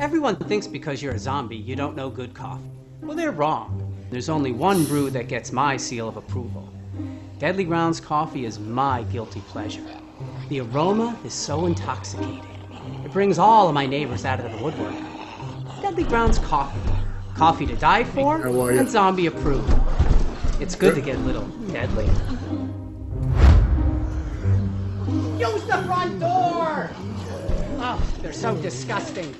Everyone thinks because you're a zombie, you don't know good coffee. Well, they're wrong. There's only one brew that gets my seal of approval. Deadly Grounds coffee is my guilty pleasure. The aroma is so intoxicating. It brings all of my neighbors out of the woodwork. Deadly Grounds coffee. Coffee to die for and zombie approved. It's good to get a little deadly. Use the front door! Oh, they're so disgusting.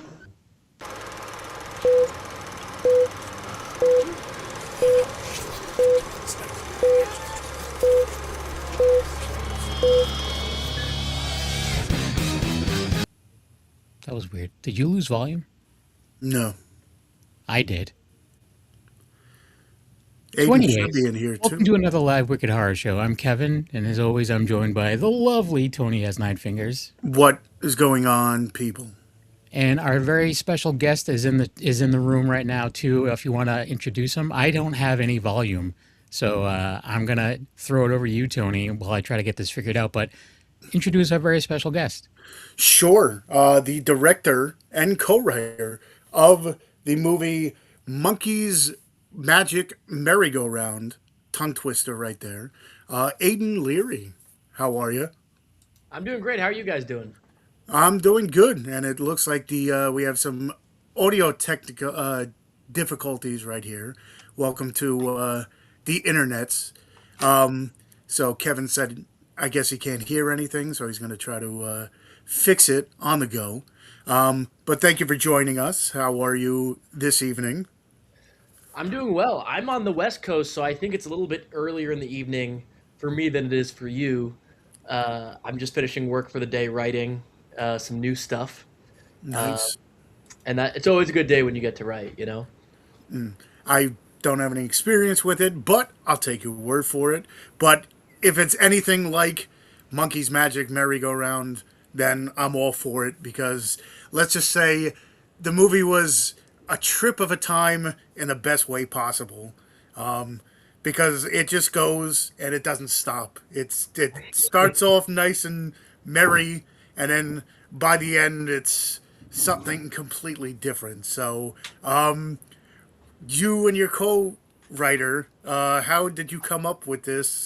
That was weird. Did you lose volume? No. I did. Aidan should be in here, too. Welcome to another live Wicked Horror Show. I'm Kevin, and as always, I'm joined by the lovely Tony Has Nine Fingers. What is going on, people? And our very special guest is in the room right now, too, if you want to introduce him. I don't have any volume, so I'm going to throw it over to you, Tony, while I try to get this figured out. But introduce our very special guest. Sure. The director and co-writer of the movie Monkey's Magic Merry-Go-Round, tongue twister right there, Aidan Leary. How are you? I'm doing great. How are you guys doing? I'm doing good, and it looks like we have some audio technical difficulties right here. Welcome to the internets. So Kevin said, I guess he can't hear anything, so he's going to try to fix it on the go. But thank you for joining us. How are you this evening? I'm doing well. I'm on the West Coast, so I think it's a little bit earlier in the evening for me than it is for you. I'm just finishing work for the day, writing some new stuff. Nice. And that it's always a good day when you get to write, you know? I don't have any experience with it, but I'll take your word for it. But if it's anything like Monkey's Magic Merry-Go-Round, then I'm all for it, because let's just say the movie was a trip of a time in the best way possible, because it just goes and it doesn't stop. It starts off nice and merry, and then by the end it's something completely different. So you and your co-writer, how did you come up with this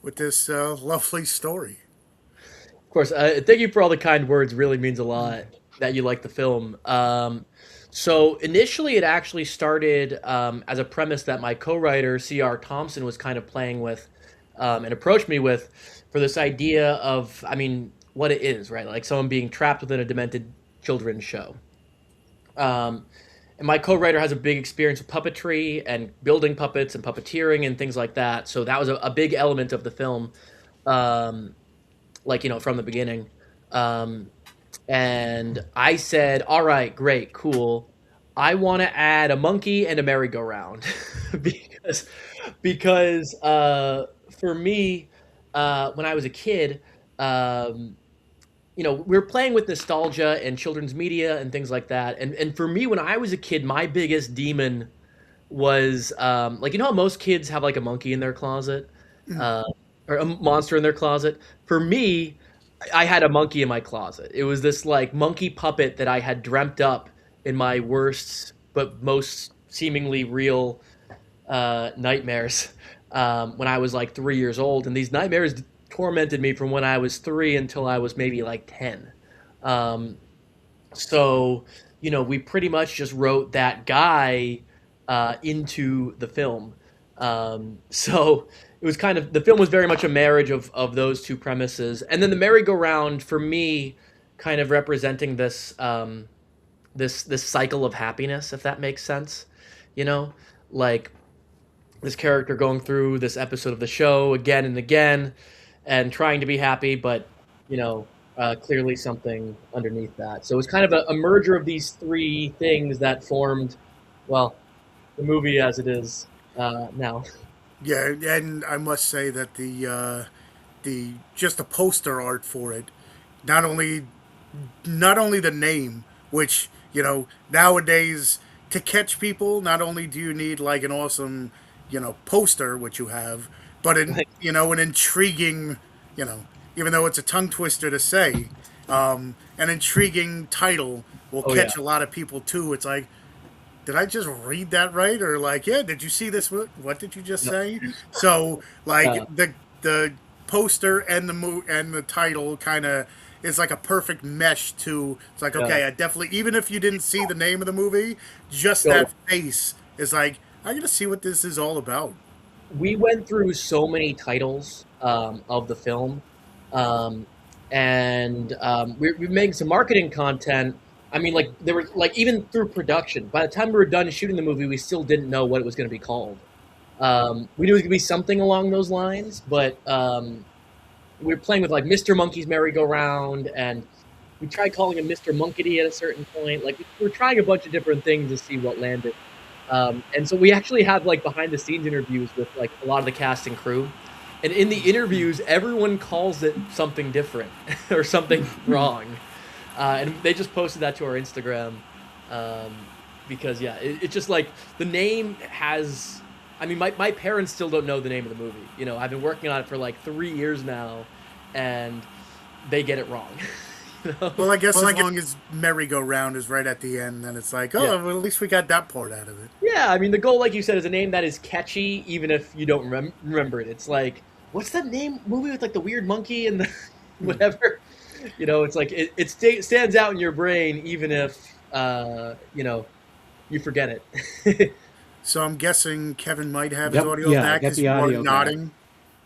lovely story? Of course. Thank you for all the kind words. Really means a lot that you like the film. So initially it actually started as a premise that my co-writer, C.R. Thompson, was kind of playing with and approached me with, for this idea of, what it is, right? Like someone being trapped within a demented children's show. And my co-writer has a big experience with puppetry and building puppets and puppeteering and things like that. So that was a big element of the film, from the beginning. And I said, all right, great, cool. I want to add a monkey and a merry-go-round because for me, when I was a kid, we were playing with nostalgia and children's media and things like that. And for me, when I was a kid, my biggest demon was, how most kids have like a monkey in their closet, or a monster in their closet. For me, I had a monkey in my closet. It was this like monkey puppet that I had dreamt up in my worst but most seemingly real nightmares when I was like 3 years old. And these nightmares tormented me from when I was 3 until I was maybe like 10. So we pretty much just wrote that guy into the film. So it was kind of, the film was very much a marriage of those two premises. And then the merry-go-round, for me, kind of representing this this cycle of happiness, if that makes sense. Like this character going through this episode of the show again and again and trying to be happy, but, clearly something underneath that. So it was kind of a merger of these three things that formed, well, the movie as it is now. Yeah, and I must say that the poster art for it, not only the name, which nowadays to catch people, not only do you need like an awesome poster, which you have, but an intriguing, even though it's a tongue twister to say, an intriguing title will catch a lot of people too. It's like, did I just read that right? Or like, yeah, did you see this? What did you just say? So like the poster and the title kind of is like a perfect mesh to. It's like, okay, I definitely, even if you didn't see the name of the movie, just that face is like, I gotta see what this is all about. We went through so many titles of the film, and we're making some marketing content. I mean, like, there were, like, even through production, by the time we were done shooting the movie, we still didn't know what it was going to be called. We knew it was going to be something along those lines, but we were playing with, like, Mr. Monkey's Merry-Go-Round, and we tried calling him Mr. Monkey at a certain point. Like, we were trying a bunch of different things to see what landed. And so we actually had, like, behind-the-scenes interviews with, like, a lot of the cast and crew. And in the interviews, everyone calls it something different or something wrong. And they just posted that to our Instagram because, it's just like the name has... I mean, my parents still don't know the name of the movie. You know, I've been working on it for like 3 years now, and they get it wrong. You know? Well, I guess as long as merry-go-round is right at the end, then it's like, well, at least we got that part out of it. Yeah, I mean, the goal, like you said, is a name that is catchy, even if you don't remember it. It's like, what's that movie with like the weird monkey and the whatever? You know, it's like it stands out in your brain, even if you forget it. So I'm guessing Kevin might have his audio back. I got the audio nodding. Back.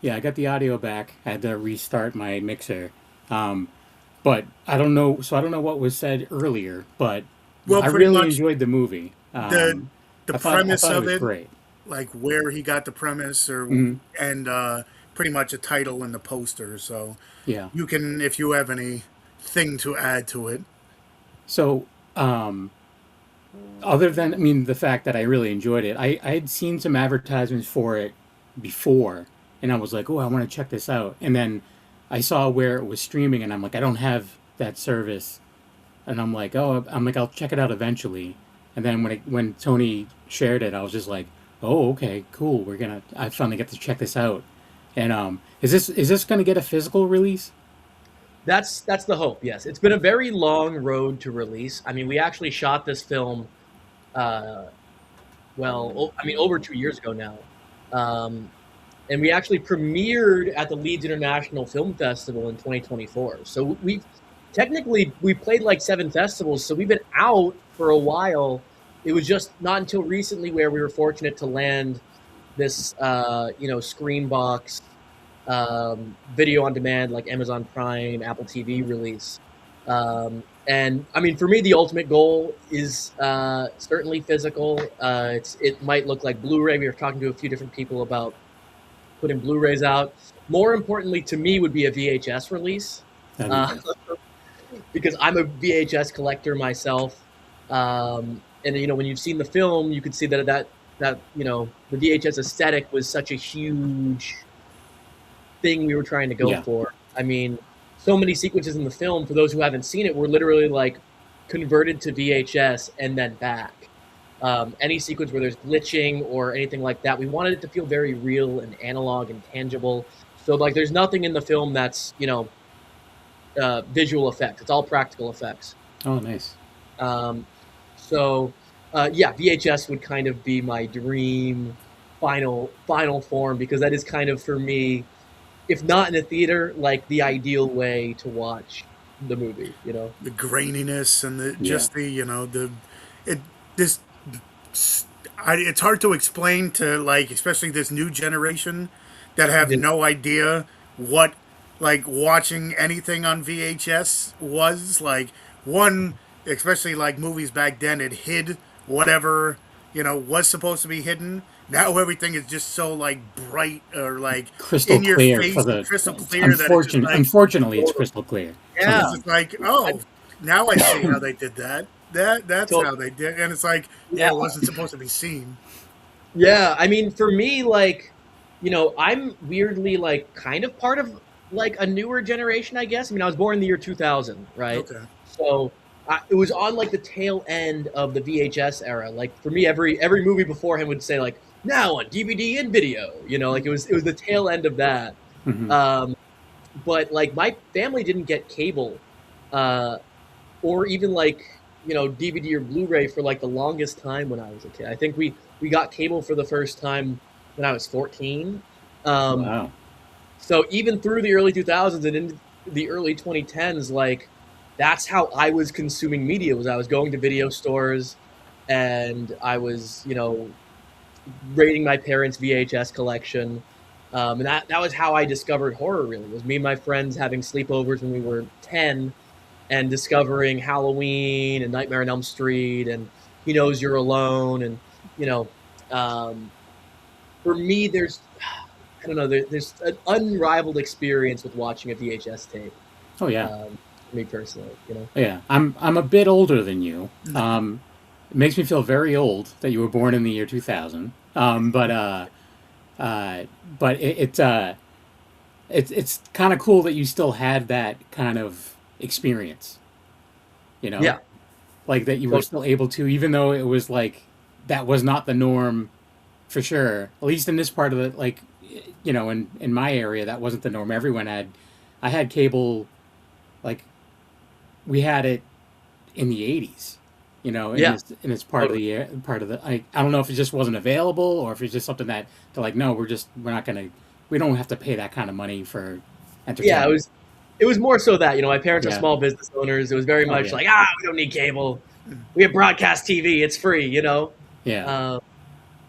Yeah, I got the audio back. I had to restart my mixer. But I don't know. So I don't know what was said earlier. But I really enjoyed the movie. The premise of it, great. Like where he got the premise, and pretty much a title in the poster. So yeah, you can, if you have anything to add to it. So. Other than, the fact that I really enjoyed it, I had seen some advertisements for it before, and I was like, oh, I want to check this out. And then I saw where it was streaming, and I'm like, I don't have that service. And I'm like, I'll check it out eventually. And then when Tony shared it, I was just like, oh, okay, cool. I finally get to check this out. And is this going to get a physical release? That's the hope, yes. It's been a very long road to release. I mean, we actually shot this film, over 2 years ago now. And we actually premiered at the Leeds International Film Festival in 2024. So we played like 7 festivals, so we've been out for a while. It was just not until recently where we were fortunate to land this, Screambox, video on demand, like Amazon Prime, Apple TV release. And I mean, for me, the ultimate goal is certainly physical. It might look like Blu-ray. We were talking to a few different people about putting Blu-rays out. More importantly to me would be a VHS release. Because I'm a VHS collector myself. And when you've seen the film, you could see that the VHS aesthetic was such a huge thing we were trying to go for. I mean, so many sequences in the film, for those who haven't seen it, were literally like converted to VHS and then back. Any sequence where there's glitching or anything like that, we wanted it to feel very real and analog and tangible. So like there's nothing in the film that's, visual effects. It's all practical effects. Oh, nice. VHS would kind of be my dream final form, because that is kind of, for me, if not in a theater, like the ideal way to watch the movie, The graininess and it's hard to explain to, like, especially this new generation that have no idea what, like, watching anything on VHS was. Like, especially like movies back then, it hid whatever, was supposed to be hidden. Now everything is just so like bright or like crystal in your clear. face, crystal clear. Unfortunately, it's crystal clear. Yeah, it's just like, oh, now I see how they did that. That's how they did, and it's like, it wasn't supposed to be seen. Yeah, I mean, for me, like, I'm weirdly like kind of part of like a newer generation, I guess. I mean, I was born in the year 2000, right? Okay. So it was on like the tail end of the VHS era. Like for me, every movie beforehand would say like now on DVD and video. Like it was the tail end of that. Mm-hmm. But like my family didn't get cable, or even like DVD or Blu-ray for like the longest time when I was a kid. I think we got cable for the first time when I was 14. Wow. So even through the early 2000s and into the early 2010s, like that's how I was consuming media. Was I was going to video stores, and I was raiding my parents' VHS collection. And that was how I discovered horror. Really, was me and my friends having sleepovers when we were 10, and discovering Halloween and Nightmare on Elm Street and He Knows You're Alone. And um, for me, I don't know, there's an unrivaled experience with watching a VHS tape. Oh yeah. For me personally, Yeah. I'm a bit older than you. It makes me feel very old that you were born in the year 2000. But it's kind of cool that you still had that kind of experience. You know, Yeah. like that you were still able to, even though it was like that was not the norm for sure. At least in this part of the in my area, that wasn't the norm. I had cable, like we had it in the 80s. Yeah. In this part Totally. of the I don't know if it just wasn't available or if it's just something that they're like, no, we don't have to pay that kind of money for Yeah, entertainment. it was more so that, my parents are Yeah. small business owners. It was very Oh much yeah. like, we don't need cable. We have broadcast TV. It's free. Yeah. Uh,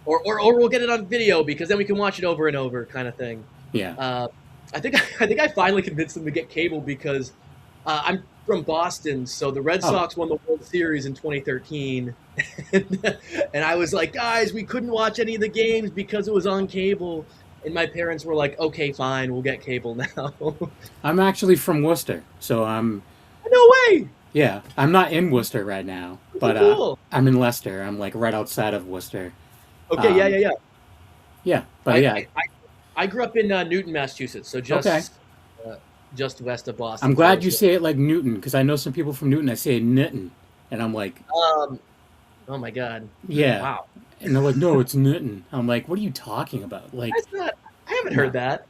or we'll get it on video because then we can watch it over and over, kind of thing. Yeah. I think I finally convinced them to get cable because I'm from Boston, so the Red Oh. Sox won the World Series in 2013, and I was like, guys, we couldn't watch any of the games because it was on cable, and my parents were like, okay, fine, we'll get cable now. I'm actually from Worcester, so No way! yeah, I'm not in Worcester right now, So but cool. I'm in Leicester. I'm like right outside of Worcester. Okay, Um, yeah. yeah, but I yeah, I, I, I grew up in Newton, Massachusetts, so okay. uh, just west of I'm Boston. So glad it's you say it like Newton because I know some people from Newton that say it Newton, and I'm like, um, oh my god, yeah, wow, and they're like, no, it's Newton. I'm like, what are you talking about? Like, that's not. I haven't no, heard that.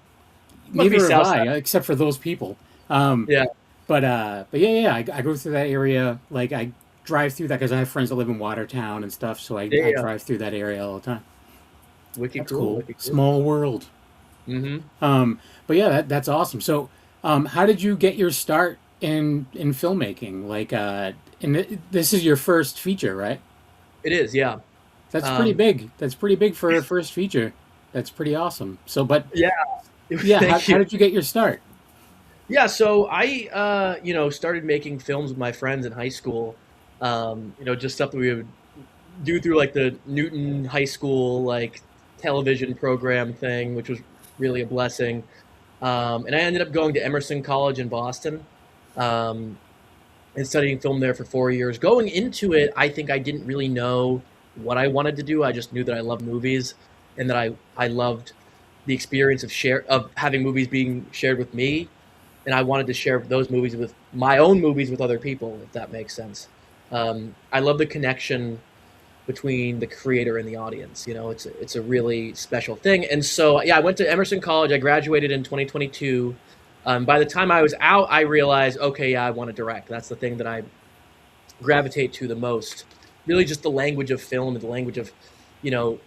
Must be neither have south I, side. except for those people. Um, Yeah. but yeah, I go through that area. Like I drive through that because I have friends that live in Watertown and stuff, so I Yeah. drive through that area all the time. Wicked That's cool. cool. Wicked cool. Small world. Mm-hmm. But yeah, that's awesome. So, how did you get your start in filmmaking? Like, this is your first feature, right? It is, yeah. That's pretty Um, big. That's pretty big for a first feature. That's pretty awesome. So, but yeah. yeah, Thank how you. did you get your start? Yeah, so I, started making films with my friends in high school. Just stuff that we would do through like the Newton High School like television program thing, which was really a blessing. And I ended up going to Emerson College in Boston, um, and studying film there for 4 years. Going into it, I think I didn't really know what I wanted to do. I just knew that I loved movies, and that I loved the experience of having movies being shared with me, and I wanted to share those movies with my own movies with other people, if that makes sense. I love the connection between the creator and the audience. It's a really special thing. And so, yeah, I went to Emerson College. I graduated in 2022. By the time I was out, I realized, okay, yeah, I want to direct. That's the thing that I gravitate to the most. Really, just the language of film and the language of, you know,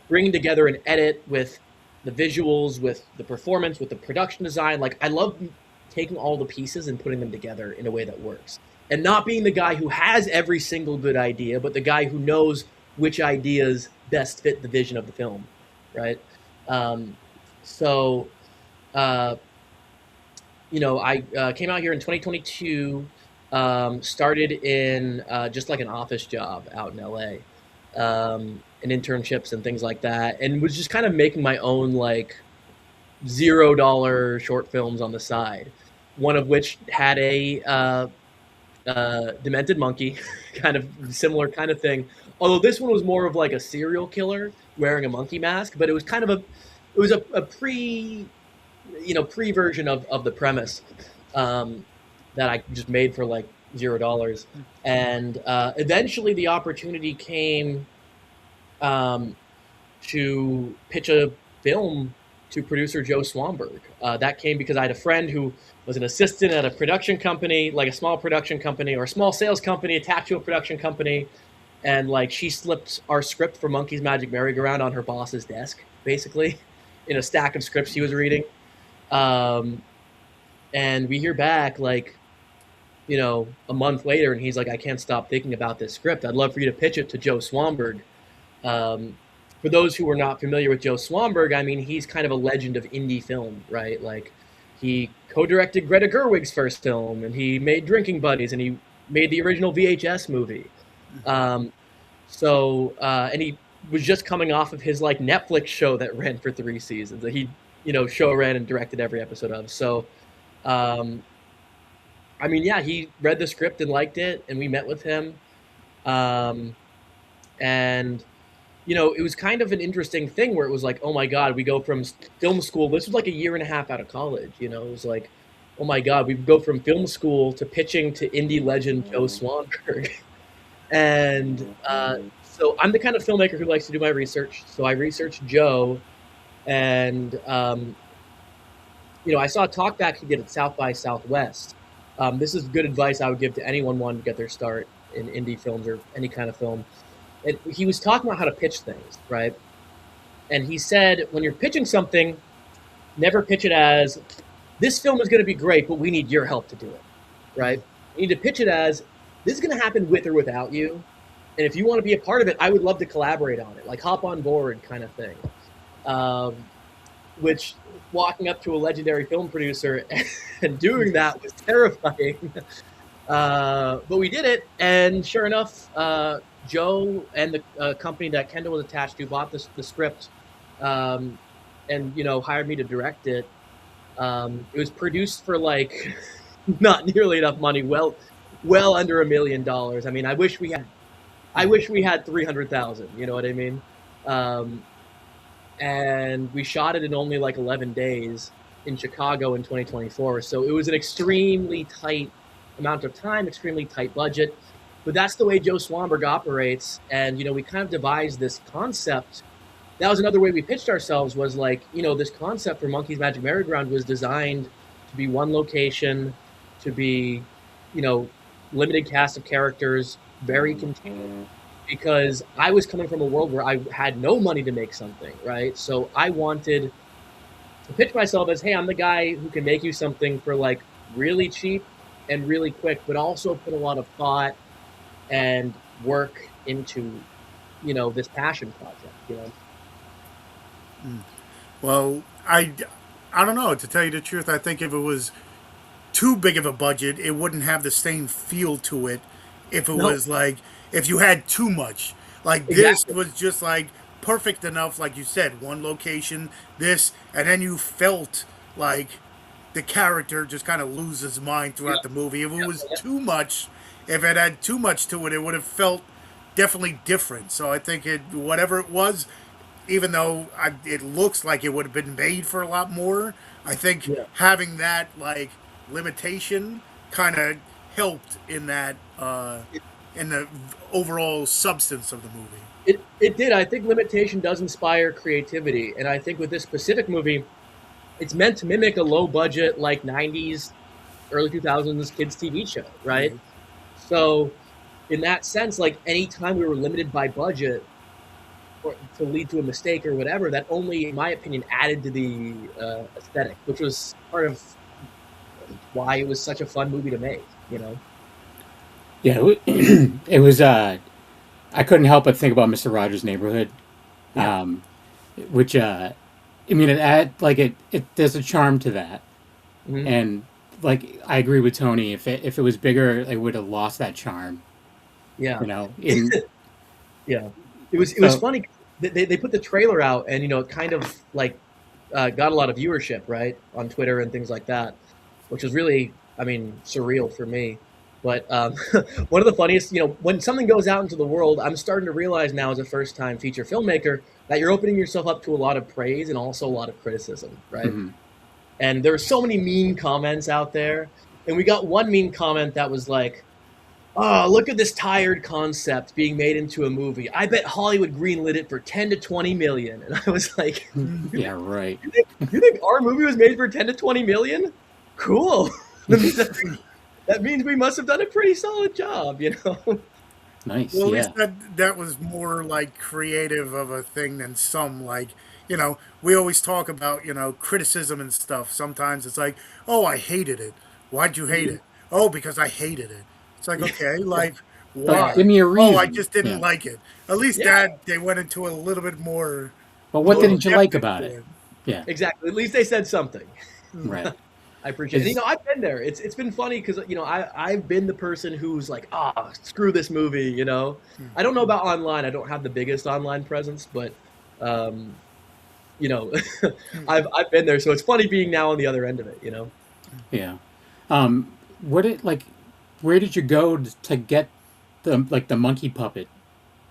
bringing together an edit with the visuals, with the performance, with the production design. Like, I love taking all the pieces and putting them together in a way that works. And not being the guy who has every single good idea, but the guy who knows which ideas best fit the vision of the film, right? Um, so, uh, I came out here in 2022, started in just like an office job out in LA, and internships and things like that, and was just kind of making my own like $0 short films on the side. One of which had a demented monkey, kind of similar kind of thing. Although this one was more of like a serial killer wearing a monkey mask, but it was kind of a pre version of the premise, that I just made for like $0. And eventually the opportunity came, to pitch a film to producer Joe Swanberg. That came because I had a friend who was an assistant at a production company, like a small production company or a small sales company attached to a production company. And like she slipped our script for Monkey's Magic Merry-Go-Round on her boss's desk, basically, in a stack of scripts he was reading. And we hear back like, a month later, and he's like, I can't stop thinking about this script. I'd love for you to pitch it to Joe Swanberg. For those who are not familiar with Joe Swanberg, I mean, he's kind of a legend of indie film, right? Like, he co-directed Greta Gerwig's first film, and he made Drinking Buddies, and he made the original VHS movie. And he was just coming off of his like Netflix show that ran for 3 seasons that he, show ran and directed every episode of. So, I mean, yeah, he read the script and liked it, and we met with him. And, it was kind of an interesting thing where it was like, oh my God, we go from film school. This was like a year and a half out of college, it was like, oh my God, we go from film school to pitching to indie legend Joe Swanberg. And so I'm the kind of filmmaker who likes to do my research. So I researched Joe, and, I saw a talkback he did at South by Southwest. This is good advice I would give to anyone wanting to get their start in indie films or any kind of film. And he was talking about how to pitch things, right? And he said, when you're pitching something, never pitch it as, this film is going to be great, but we need your help to do it, right? You need to pitch it as, this is going to happen with or without you. And if you want to be a part of it, I would love to collaborate on it, like hop on board kind of thing. Which walking up to a legendary film producer and doing that was terrifying. But we did it. And sure enough, Joe and the company that Kendall was attached to bought the script and, hired me to direct it. It was produced for like not nearly enough money. Well under $1 million. I mean, I wish we had 300,000, you know what I mean? And we shot it in only like 11 days in Chicago in 2024. So it was an extremely tight amount of time, extremely tight budget, but that's the way Joe Swanberg operates. And, we kind of devised this concept. That was another way we pitched ourselves was like, this concept for Monkey's Magic Merry-Go-Round was designed to be one location, to be, limited cast of characters, very contained, because I was coming from a world where I had no money to make something, right? So I wanted to pitch myself as, hey, I'm the guy who can make you something for like really cheap and really quick, but also put a lot of thought and work into, this passion project, Well, I don't know. To tell you the truth, I think if it was too big of a budget, it wouldn't have the same feel to it. If it was like, if you had too much, like this was just like perfect enough, like you said, one location, this, and then you felt like the character just kind of lose his mind throughout the movie. If it was too much, if it had too much to it, it would have felt definitely different. So I think whatever it was, even though it looks like it would have been made for a lot more, I think having that like limitation kind of helped in that in the overall substance of the movie. It did. I think limitation does inspire creativity, and I think with this specific movie, it's meant to mimic a low budget like 90s, early 2000s kids TV show, right? Mm-hmm. So in that sense, like anytime we were limited by budget or to lead to a mistake or whatever, that only, in my opinion, added to the aesthetic, which was part of why it was such a fun movie to make, Yeah, it was. I couldn't help but think about Mr. Rogers' Neighborhood, which I mean, there's a charm to that, and like I agree with Tony. If it was bigger, it would have lost that charm. Yeah, yeah. It was funny. They put the trailer out, and it kind of like got a lot of viewership, right, on Twitter and things like that, which was really, surreal for me. But one of the funniest, when something goes out into the world, I'm starting to realize now as a first-time feature filmmaker that you're opening yourself up to a lot of praise and also a lot of criticism, right? Mm-hmm. And there are so many mean comments out there. And we got one mean comment that was like, oh, look at this tired concept being made into a movie. I bet Hollywood greenlit it for 10 to 20 million. And I was like, Yeah, right. you think our movie was made for 10 to 20 million? Cool. That means we must have done a pretty solid job, you know? Nice. Well, at Yeah. least that was more like creative of a thing than some like, we always talk about, criticism and stuff. Sometimes it's like, oh, I hated it. Why'd you hate it? Oh, because I hated it. It's like, okay, like, why? Give me a Oh, I reason. just didn't Yeah. like it. At least Yeah. that they went into a little bit more. But what little didn't you like depth about into it? Yeah. Exactly. At least they said something. Right. I appreciate it. Is- You know, I've been there. It's been funny because, I've been the person who's like, screw this movie, you know? I don't know about online. I don't have the biggest online presence, but, you know, I've been there. So it's funny being now on the other end of it, you know? Yeah. Where did you go to get the monkey puppet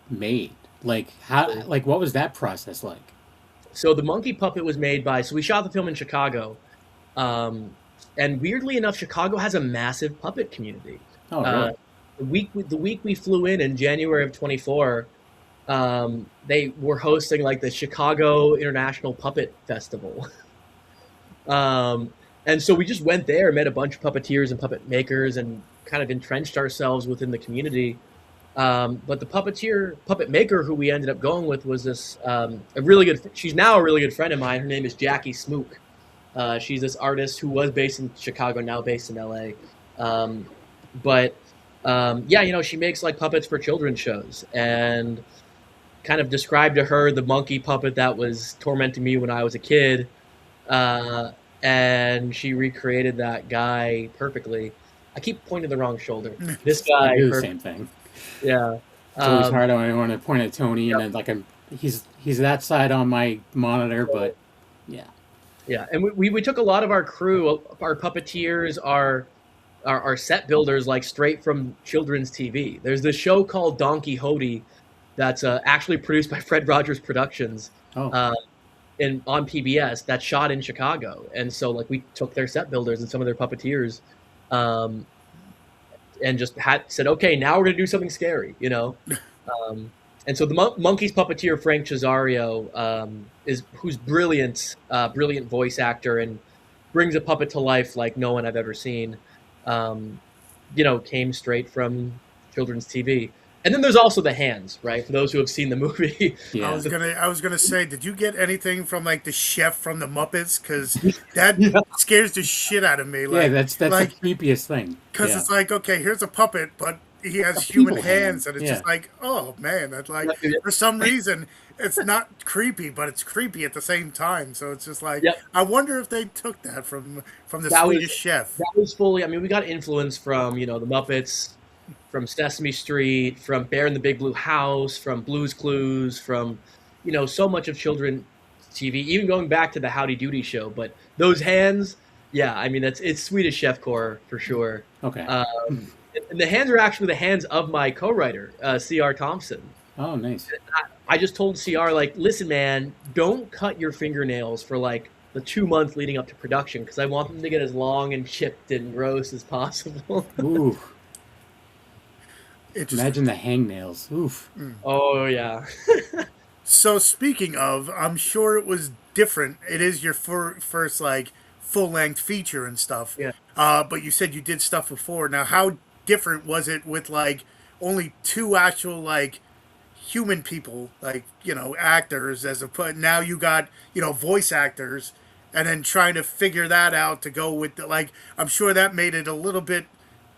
made? What was that process like? So the monkey puppet was made so we shot the film in Chicago. And weirdly enough, Chicago has a massive puppet community. Oh, really? The week we flew in January of 24, they were hosting like the Chicago International Puppet Festival. And so we just went there, met a bunch of puppeteers and puppet makers, and kind of entrenched ourselves within the community. But the puppet maker who we ended up going with was this she's now a really good friend of mine. Her name is Jackie Smook. She's this artist who was based in Chicago, now based in LA. She makes like puppets for children's shows, and kind of described to her the monkey puppet that was tormenting me when I was a kid. And she recreated that guy perfectly. I keep pointing the wrong shoulder. This guy. I do the same thing. Yeah. It's always hard when I want to point at Tony, and then he's that side on my monitor, but yeah. Yeah, and we took a lot of our crew, our puppeteers, our set builders, like straight from children's TV. There's this show called Don Quixote that's actually produced by Fred Rogers Productions. Oh. On PBS that's shot in Chicago, and so like we took their set builders and some of their puppeteers, and just said, okay, now we're gonna do something scary, you know. And so the Monkeys puppeteer Frank Cesario who's brilliant voice actor and brings a puppet to life like no one I've ever seen. Came straight from children's TV. And then there's also the hands, right? For those who have seen the movie. Yeah. I was gonna say, did you get anything from like the chef from the Muppets? Because that scares the shit out of me. Like, that's like, the creepiest thing. Because it's like, okay, here's a puppet, but he has human hands, and it's Yeah. just like, oh man, that's like for some reason it's not creepy, but it's creepy at the same time. So it's just like, I wonder if they took that from the Swedish chef. That was fully. I mean, we got influence from the Muppets, from Sesame Street, from Bear in the Big Blue House, from Blue's Clues, from so much of children's TV, even going back to the Howdy Doody show. But those hands, yeah, I mean it's Swedish chef core for sure. Okay. And the hands are actually the hands of my co-writer, C.R. Thompson. Oh, nice. I just told CR, like, listen, man, don't cut your fingernails for like the 2 months leading up to production, because I want them to get as long and chipped and gross as possible. Ooh. Imagine the hangnails. Oof. Oh, yeah. So speaking of, I'm sure it was different. It is your first like full-length feature and stuff. Yeah. But you said you did stuff before. Now, how different was it with like only two actual like human people, like actors, now you got voice actors, and then trying to figure that out to go with I'm sure that made it a little bit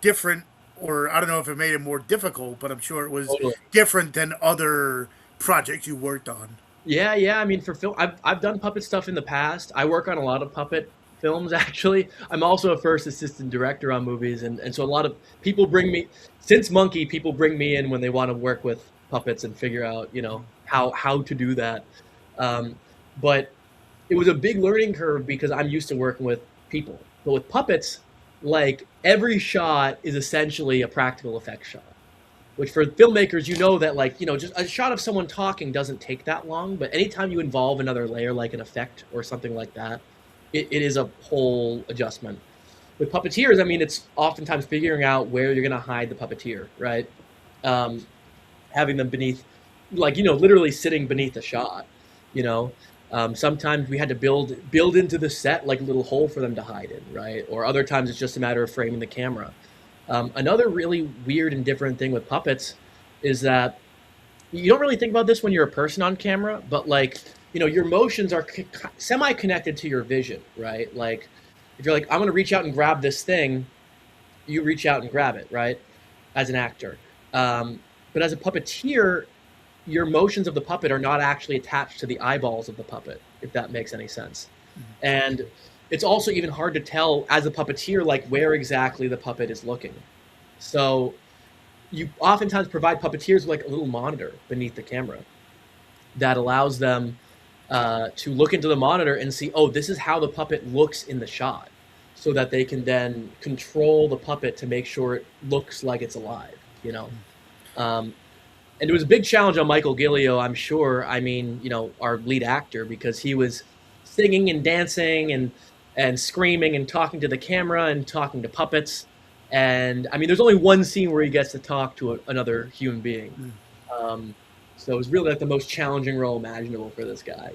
different, or I don't know if it made it more difficult, but I'm sure it was different than other projects you worked on. Yeah. I mean, for film, I've done puppet stuff in the past. I work on a lot of puppet films, actually. I'm also a first assistant director on movies, and so a lot of people since Monkey, people bring me in when they want to work with puppets and figure out, how to do that. But it was a big learning curve because I'm used to working with people. But with puppets, like every shot is essentially a practical effects shot. Which for filmmakers, that just a shot of someone talking doesn't take that long. But anytime you involve another layer, like an effect or something like that, it is a whole adjustment. with puppeteers, I mean, it's oftentimes figuring out where you're going to hide the puppeteer, right? Having them beneath, like, literally sitting beneath a shot, you know? Sometimes we had to build into the set like a little hole for them to hide in, right? Or other times it's just a matter of framing the camera. Another really weird and different thing with puppets is that you don't really think about this when you're a person on camera, but like, your motions are semi-connected to your vision, right? Like, if you're like, I'm going to reach out and grab this thing, you reach out and grab it, right? As an actor. But as a puppeteer, your motions of the puppet are not actually attached to the eyeballs of the puppet, if that makes any sense. And it's also even hard to tell as a puppeteer, like where exactly the puppet is looking. So you oftentimes provide puppeteers with like a little monitor beneath the camera that allows them to look into the monitor and see, oh, this is how the puppet looks in the shot, so that they can then control the puppet to make sure it looks like it's alive, And it was a big challenge on Michael Gillio, I'm sure. I mean, our lead actor, because he was singing and dancing and screaming and talking to the camera and talking to puppets. And I mean, there's only one scene where he gets to talk to another human being. So it was really like the most challenging role imaginable for this guy,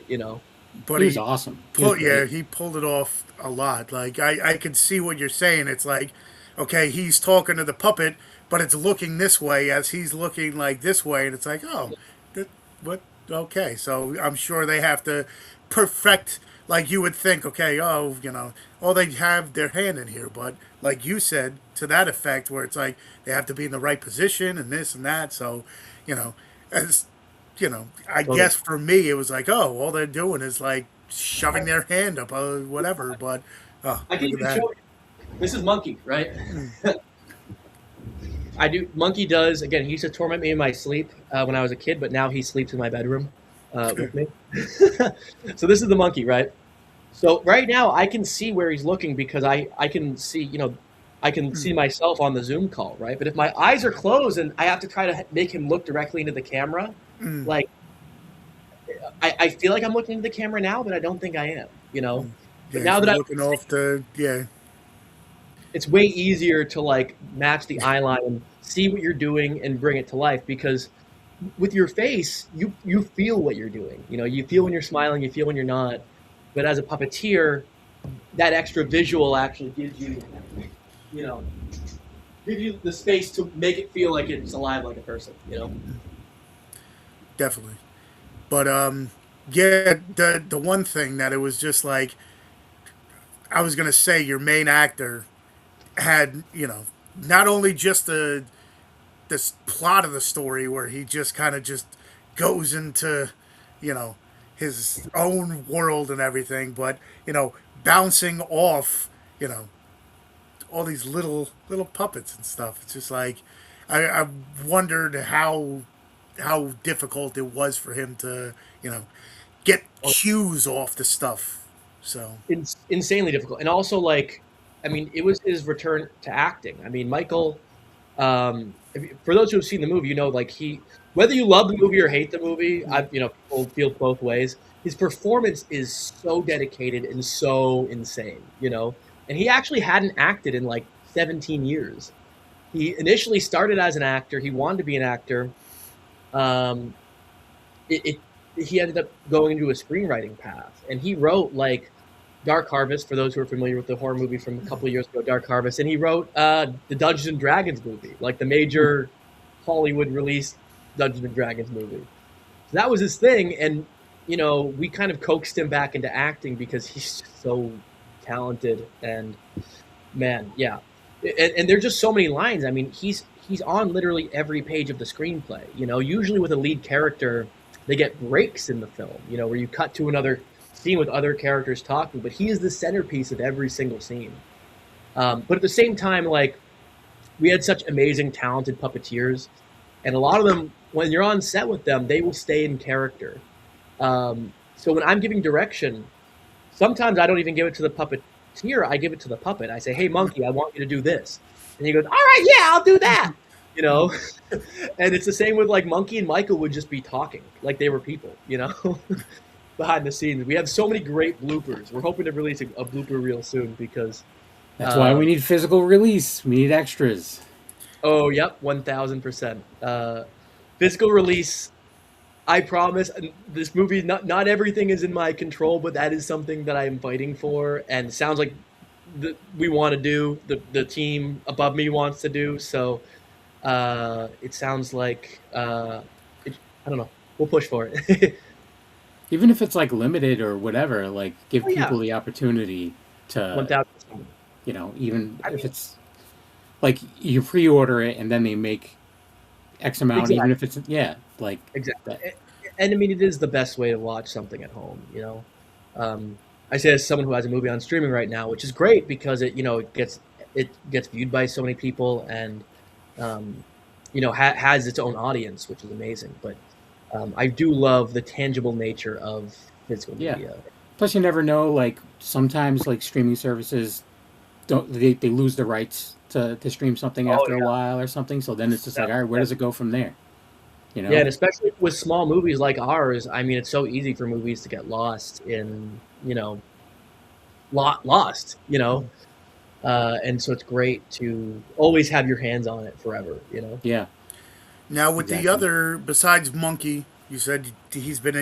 But he was awesome. He pulled it off a lot. Like, I could see what you're saying. It's like, okay, he's talking to the puppet, but it's looking this way as he's looking like this way. And it's like, oh, what? Okay. So I'm sure they have to perfect, like you would think, okay, they have their hand in here. But like you said, to that effect, where it's like they have to be in the right position and this and that. So, I guess for me, it was like, oh, all they're doing is like shoving their hand up, whatever. But I can even show you. This is Monkey, right? Monkey does, again, he used to torment me in my sleep when I was a kid, but now he sleeps in my bedroom with me. So this is the Monkey, right? So right now I can see where he's looking because I can see, I can see myself on the Zoom call, right? But if my eyes are closed and I have to try to make him look directly into the camera, like, I feel like I'm looking into the camera now, but I don't think I am, But now that I'm looking off it's way easier to like match the eye line and see what you're doing and bring it to life, because with your face, you feel what you're doing. You feel when you're smiling, you feel when you're not. But as a puppeteer, that extra visual actually gives you, the space to make it feel like it's alive, like a person, Definitely. But the one thing that it was just like, I was gonna say, your main actor had, not only just this plot of the story where he just kind of just goes into, his own world and everything, but, bouncing off, all these little puppets and stuff. It's just like, I wondered how difficult it was for him to, get cues off the stuff. So it's insanely difficult. And also, like, I mean, it was his return to acting. I mean, Michael, for those who have seen the movie, like whether you love the movie or hate the movie, people feel both ways. His performance is so dedicated and so insane, and he actually hadn't acted in like 17 years. He initially started as an actor. He wanted to be an actor. He ended up going into a screenwriting path, and he wrote like Dark Harvest, for those who are familiar with the horror movie from a couple of years ago, Dark Harvest, and he wrote the Dungeons and Dragons movie, like the major Hollywood released Dungeons and Dragons movie. So that was his thing, and we kind of coaxed him back into acting because he's so talented, and man, yeah. And there's just so many lines. I mean, he's on literally every page of the screenplay. Usually with a lead character, they get breaks in the film, where you cut to another scene with other characters talking, but he is the centerpiece of every single scene. But at the same time, like, we had such amazing, talented puppeteers, and a lot of them, when you're on set with them, they will stay in character. So when I'm giving direction, sometimes I don't even give it to the puppeteer, I give it to the puppet. I say, hey, Monkey, I want you to do this. And he goes, all right, yeah, I'll do that. And it's the same with like Monkey and Michael would just be talking like they were people, behind the scenes. We have so many great bloopers. We're hoping to release a blooper reel soon because That's why we need physical release. We need extras. Oh, yep, 1000%. Physical release. I promise. This movie, not everything is in my control, but that is something that I am fighting for, and it sounds like we want to do. The team above me wants to do. So it sounds like I don't know. We'll push for it. Even if it's like limited or whatever, like give people the opportunity to 1000%. Even if it's like you pre-order it and then they make X amount, exactly. Even if it's exactly. And I mean, it is the best way to watch something at home. I say as someone who has a movie on streaming right now, which is great because it gets viewed by so many people and has its own audience, which is amazing. But I do love the tangible nature of physical media. Plus, you never know. Like sometimes, like streaming services they lose the rights to stream something after a while or something. So then it's just like, all right, where does it go from there? Yeah, and especially with small movies like ours, I mean, it's so easy for movies to get lost in lost. And so it's great to always have your hands on it forever. Yeah. Now with the other, besides Monkey, you said he's been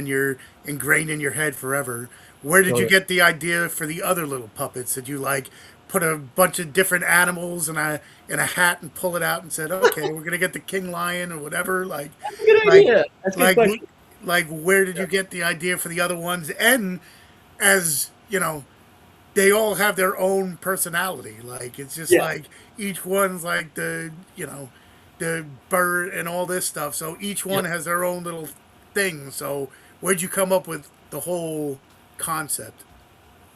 ingrained in your head forever. Where did you get the idea for the other little puppets? Did you put a bunch of different animals in a hat and pull it out and said, okay, we're gonna get the king lion or whatever? That's a good idea. That's a good question. Where did you get the idea for the other ones? And as they all have their own personality. It's just each one's the bird and all this stuff. So each one has their own little thing. So where'd you come up with the whole concept?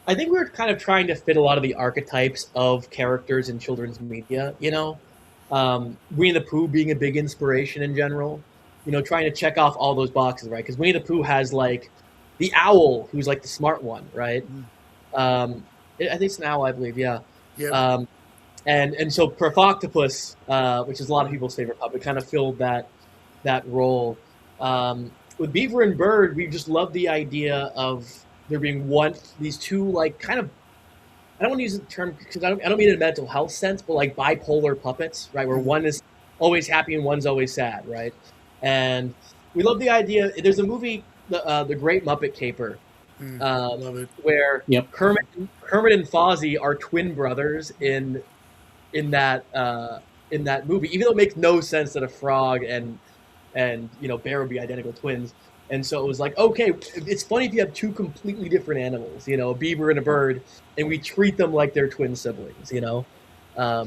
I think we were kind of trying to fit a lot of the archetypes of characters in children's media. Winnie the Pooh being a big inspiration in general. Trying to check off all those boxes, right? Because Winnie the Pooh has the owl, who's the smart one, right? I think it's an owl, I believe. Yeah. Yep. And so Profoctopus, which is a lot of people's favorite puppet, kind of filled that role. With Beaver and Bird, we just love the idea of there being these two kind of, I don't want to use the term because I don't mean it in a mental health sense, but bipolar puppets, right? Where one is always happy and one's always sad, right? And we love the idea. There's a movie, The Great Muppet Caper, love it. Where Kermit and Fozzie are twin brothers in that movie, even though it makes no sense that a frog and bear would be identical twins. And so it was okay, it's funny if you have two completely different animals, a beaver and a bird, and we treat them like they're twin siblings, So a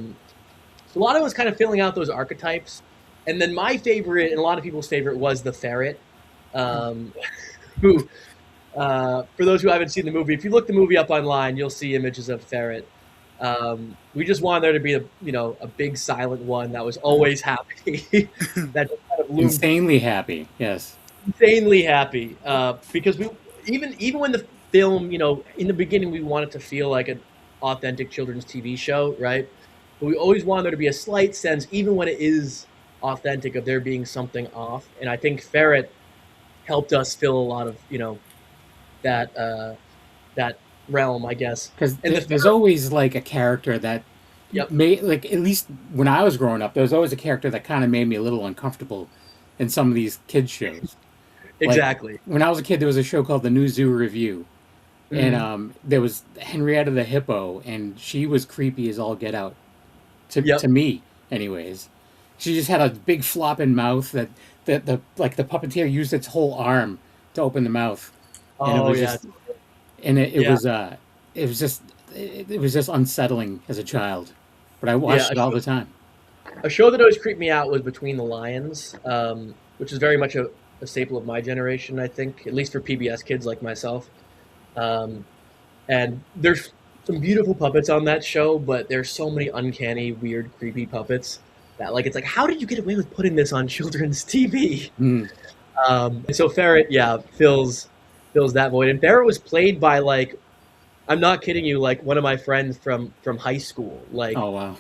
lot of it was kind of filling out those archetypes. And then my favorite, and a lot of people's favorite, was the ferret, who, for those who haven't seen the movie, if you look the movie up online, you'll see images of ferret. We just wanted there to be a big silent one that was always happy. That just kind of loomed. Insanely happy, yes. Insanely happy, because we even when the film, in the beginning we wanted to feel like an authentic children's TV show, right? But we always wanted there to be a slight sense, even when it is authentic, of there being something off. And I think Ferret helped us fill a lot of that realm, I guess. Because there's always a character that made, at least when I was growing up, there was always a character that kind of made me a little uncomfortable in some of these kids shows. Exactly. When I was a kid, there was a show called The New Zoo Review. Mm-hmm. And there was Henrietta the Hippo, and she was creepy as all get out. To me, anyways. She just had a big flopping mouth that the puppeteer used its whole arm to open the mouth. And it was just unsettling as a child. But I watched it all the time. A show that always creeped me out was Between the Lions, which is very much a staple of my generation, I think, at least for PBS kids like myself. And there's some beautiful puppets on that show, but there's so many uncanny, weird, creepy puppets that it's how did you get away with putting this on children's TV? And so Ferret, fills that void. And Ferret was played by I'm not kidding you, one of my friends from high school. Oh wow.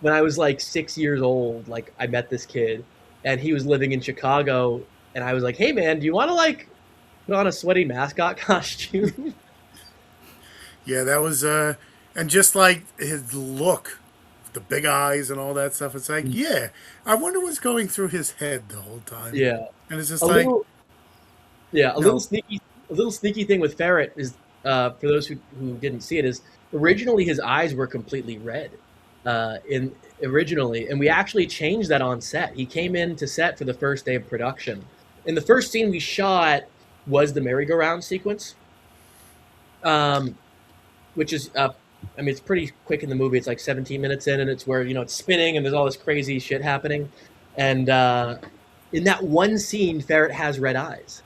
When I was 6 years old, I met this kid, and he was living in Chicago, and I was like, "Hey man, do you want to put on a sweaty mascot costume?" Yeah, that was And just like his look, the big eyes and all that stuff, it's like, yeah, I wonder what's going through his head the whole time. Yeah. And it's just A like, little, yeah, a no. little sneaky thing with Ferret is, for those who didn't see it, is originally his eyes were completely red, originally, and we actually changed that on set. He came into set for the first day of production, and the first scene we shot was the merry-go-round sequence, which is, I mean, it's pretty quick in the movie. It's like 17 minutes in, and it's where, it's spinning, and there's all this crazy shit happening, and in that one scene, Ferret has red eyes.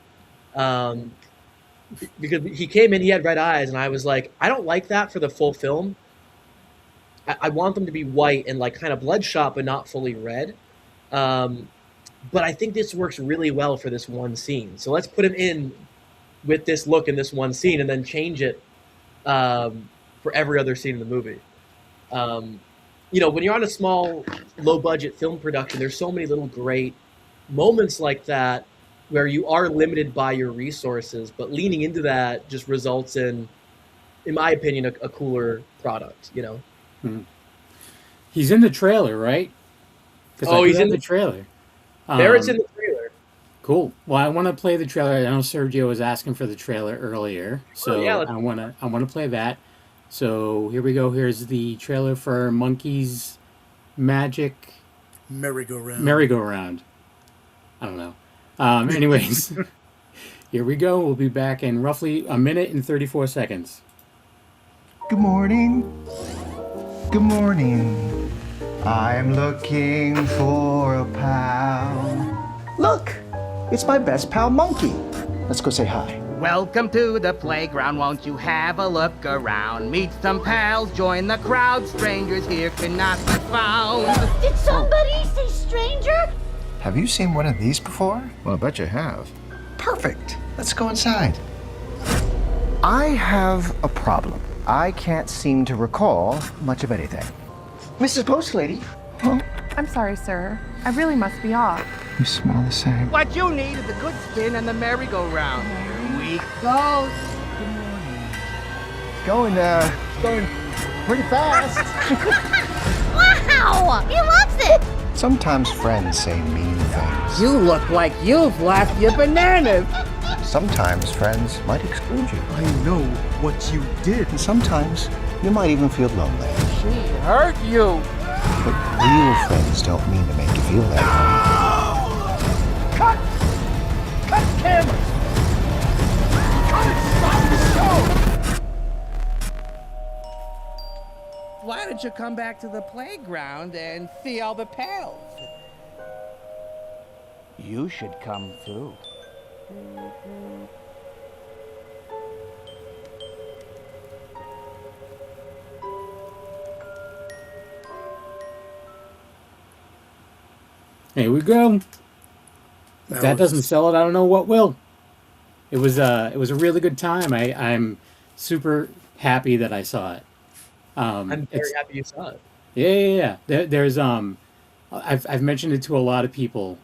Because he came in, he had red eyes, and I was like, I don't like that for the full film. I want them to be white and like kind of bloodshot, but not fully red. But I think this works really well for this one scene. So let's put him in with this look in this one scene, and then change it for every other scene in the movie. When you're on a small, low-budget film production, there's so many little great moments like that where you are limited by your resources, but leaning into that just results in my opinion, a cooler product, He's in the trailer, right? He's in the trailer. Barrett's in the trailer. Cool. Well, I want to play the trailer. I know Sergio was asking for the trailer earlier, so I want to play that. So here we go. Here's the trailer for Monkey's Magic Merry-Go-Round. I don't know. Anyways, here we go. We'll be back in roughly a minute and 34 seconds. Good morning. Good morning. I'm looking for a pal. Look, it's my best pal, Monkey. Let's go say hi. Welcome to the playground, won't you have a look around? Meet some pals, join the crowd, strangers here cannot be found. Did somebody say stranger? Have you seen one of these before? Well, I bet you have. Perfect. Let's go inside. I have a problem. I can't seem to recall much of anything. Mrs. Post Lady? Huh? I'm sorry, sir. I really must be off. You smell the same. What you need is a good spin and the merry-go-round. Here we go. Going pretty fast. Wow! He loves it! Sometimes friends say mean things. You look like you've lost your bananas. Sometimes friends might exclude you. I know what you did. And sometimes you might even feel lonely. She hurt you. But real friends don't mean to make you feel that way. Cut camera. Stop the show. Why don't you come back to the playground and see all the pals? You should come too. Here we go. If that doesn't sell it, I don't know what will. It was a really good time. I'm super happy that I saw it. I'm very happy you saw it. Yeah. There's I've mentioned it to a lot of people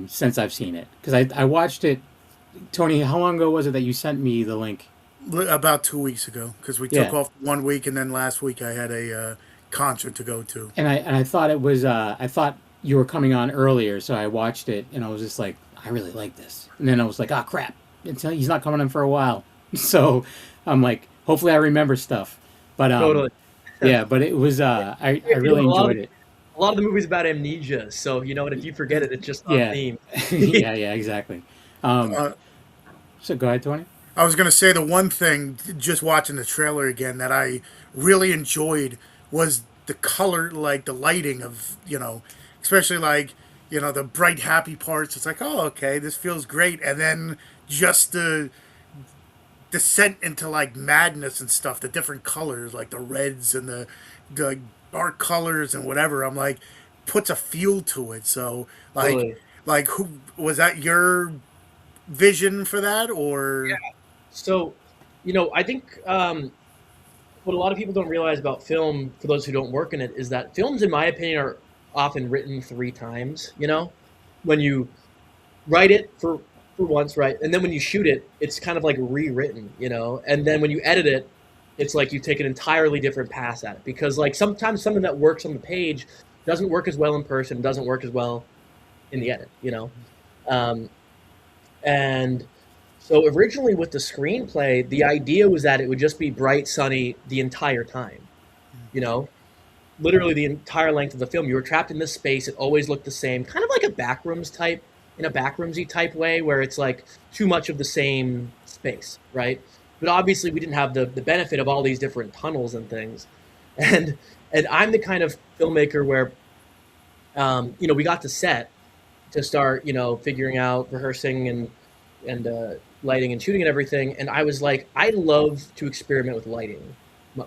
since I've seen it, because I watched it. Tony, how long ago was it that you sent me the link? About 2 weeks ago, because we took off 1 week, and then last week I had a concert to go to. And I thought it was I thought you were coming on earlier, so I watched it and I was just like, I really like this. And then I was like, oh crap, he's not coming in for a while. So I'm like, hopefully I remember stuff. But Totally. Yeah, but it was I really enjoyed it. A lot of the movie's about amnesia, so if you forget it, it's just on theme. yeah, exactly. So go ahead, Tony. I was going to say the one thing, just watching the trailer again, that I really enjoyed was the color, like the lighting of, especially like, the bright, happy parts. It's like, oh, okay, this feels great. And then just the descent into like madness and stuff, the different colors, like the reds and the dark colors and whatever. I'm like, puts a feel to it. So like, Totally. like who was that your vision for that, or? Yeah. So, I think what a lot of people don't realize about film, for those who don't work in it, is that films, in my opinion, are often written 3 times. When you write it for once, right, and then when you shoot it, it's kind of like rewritten. And then when you edit it, it's like you take an entirely different pass at it, because like sometimes something that works on the page doesn't work as well in person, doesn't work as well in the edit, you know? And so originally with the screenplay, the idea was that it would just be bright, sunny the entire time, you know? Literally the entire length of the film. You were trapped in this space. It always looked the same, kind of like a backrooms type, in a backroomsy type way, where it's like too much of the same space, right? But obviously we didn't have the benefit of all these different tunnels and things. And I'm the kind of filmmaker where, you know, we got to set to start, you know, figuring out, rehearsing and lighting and shooting and everything. And I was like, I love to experiment with lighting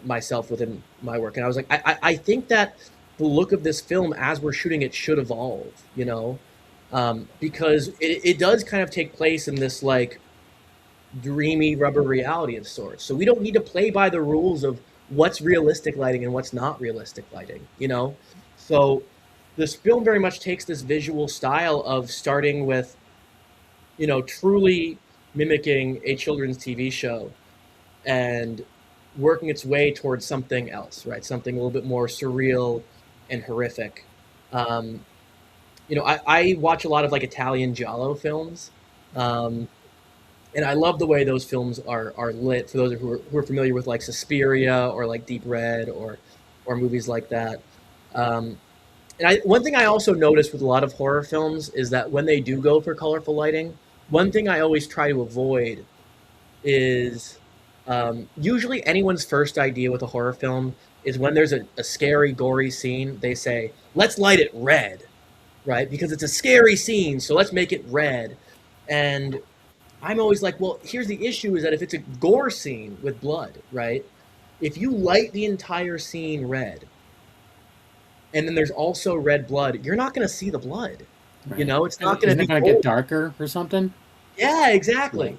myself within my work. And I was like, I think that the look of this film as we're shooting it should evolve, you know, because it does kind of take place in this like dreamy rubber reality of sorts. So we don't need to play by the rules of what's realistic lighting and what's not realistic lighting, you know? So this film very much takes this visual style of starting with, you know, truly mimicking a children's TV show and working its way towards something else, right? Something a little bit more surreal and horrific. You know, I watch a lot of like Italian giallo films, and I love the way those films are lit. For those who are familiar with like Suspiria or like Deep Red or movies like that. And one thing I also notice with a lot of horror films is that when they do go for colorful lighting, one thing I always try to avoid is usually anyone's first idea with a horror film is when there's a scary, gory scene, they say, let's light it red, right? Because it's a scary scene, so let's make it red. And I'm always like, well, here's the issue is that if it's a gore scene with blood, right? If you light the entire scene red, and then there's also red blood, you're not going to see the blood. Right. You know, it's not going to get darker or something. Yeah, exactly. Yeah.